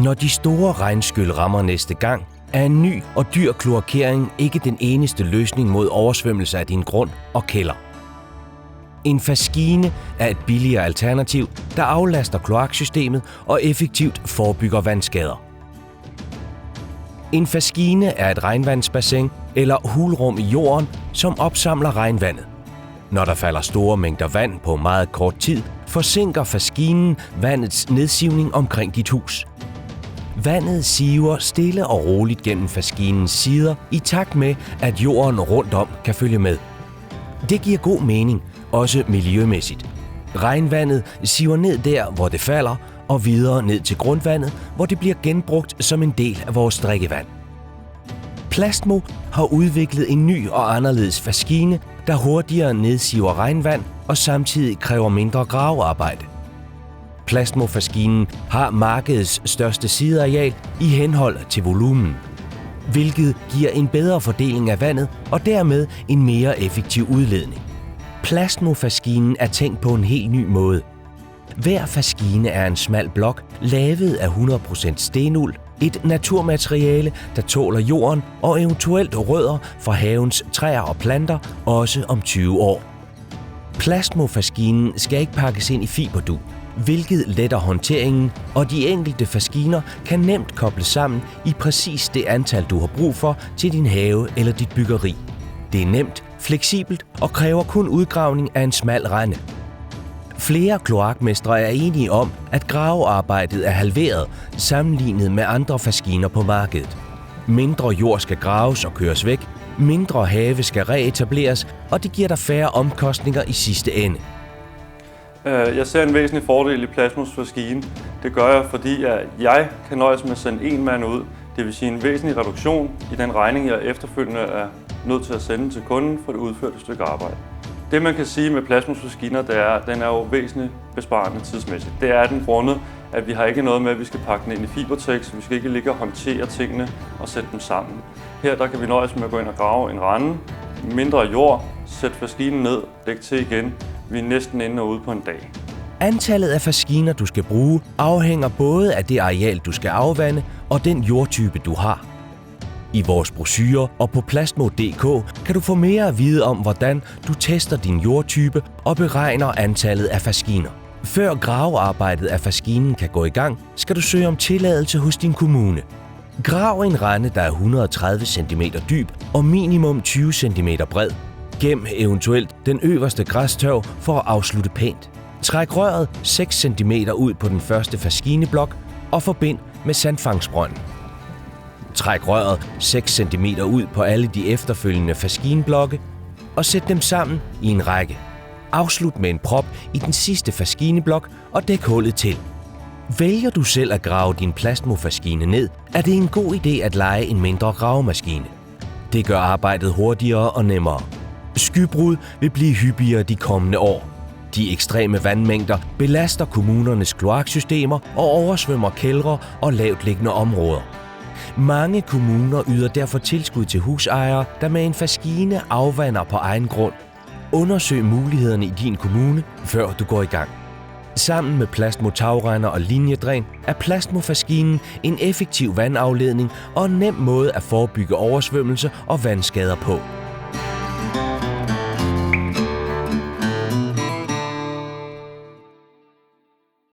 Når de store regnskyl rammer næste gang, er en ny og dyr kloakering ikke den eneste løsning mod oversvømmelse af din grund og kælder. En faskine er et billigere alternativ, der aflaster kloaksystemet og effektivt forebygger vandskader. En faskine er et regnvandsbassin eller hulrum i jorden, som opsamler regnvandet. Når der falder store mængder vand på meget kort tid, forsinker faskinen vandets nedsivning omkring dit hus. Vandet siver stille og roligt gennem faskinens sider i takt med, at jorden rundt om kan følge med. Det giver god mening, også miljømæssigt. Regnvandet siver ned der, hvor det falder, og videre ned til grundvandet, hvor det bliver genbrugt som en del af vores drikkevand. Plastmo har udviklet en ny og anderledes faskine, der hurtigere nedsiver regnvand og samtidig kræver mindre gravearbejde. Plastmo-faskinen har markedets største sideareal i henhold til volumen, hvilket giver en bedre fordeling af vandet og dermed en mere effektiv udledning. Plastmo-faskinen er tænkt på en helt ny måde. Hver faskine er en smal blok, lavet af 100% stenuld, et naturmateriale, der tåler jorden og eventuelt rødder fra havens træer og planter, også om 20 år. Plastmo-faskinen skal ikke pakkes ind i fiberdug, hvilket letter håndteringen, og de enkelte faskiner kan nemt kobles sammen i præcis det antal, du har brug for til din have eller dit byggeri. Det er nemt, fleksibelt og kræver kun udgravning af en smal rende. Flere kloakmestre er enige om, at gravearbejdet er halveret sammenlignet med andre faskiner på markedet. Mindre jord skal graves og køres væk, mindre have skal reetableres, og det giver dig færre omkostninger i sidste ende. Jeg ser en væsentlig fordel i Plastmos faskine. Det gør jeg, fordi jeg kan nøjes med at sende en mand ud. Det vil sige en væsentlig reduktion i den regning, jeg efterfølgende er nødt til at sende til kunden for det udførte stykke arbejde. Det man kan sige med Plastmos faskiner, det er, at den er jo væsentligt besparende tidsmæssigt. Det er den grundet, at vi har ikke noget med, at vi skal pakke den ind i fibertex, vi skal ikke ligge og håndtere tingene og sætte dem sammen. Her der kan vi nøjes med at gå ind og grave en rende, mindre jord, sætte faskinen ned, dække til igen. Vi er næsten inde og ude på en dag. Antallet af faskiner, du skal bruge, afhænger både af det areal, du skal afvande, og den jordtype, du har. I vores brochure og på plastmo.dk kan du få mere at vide om, hvordan du tester din jordtype og beregner antallet af faskiner. Før gravearbejdet af faskinen kan gå i gang, skal du søge om tilladelse hos din kommune. Grav en rende, der er 130 cm dyb og minimum 20 cm bred. Gem eventuelt den øverste græstørv for at afslutte pænt. Træk røret 6 cm ud på den første faskineblok og forbind med sandfangsbrønden. Træk røret 6 cm ud på alle de efterfølgende faskineblokke og sæt dem sammen i en række. Afslut med en prop i den sidste faskineblok og dæk hullet til. Vælger du selv at grave din plastmofaskine ned, er det en god idé at leje en mindre gravemaskine. Det gør arbejdet hurtigere og nemmere. Skybrud vil blive hyppigere de kommende år. De ekstreme vandmængder belaster kommunernes kloaksystemer og oversvømmer kældre og lavtliggende områder. Mange kommuner yder derfor tilskud til husejere, der med en faskine afvander på egen grund. Undersøg mulighederne i din kommune, før du går i gang. Sammen med plastmotagregner og linjedræn er plastmofaskinen en effektiv vandafledning og en nem måde at forebygge oversvømmelse og vandskader på.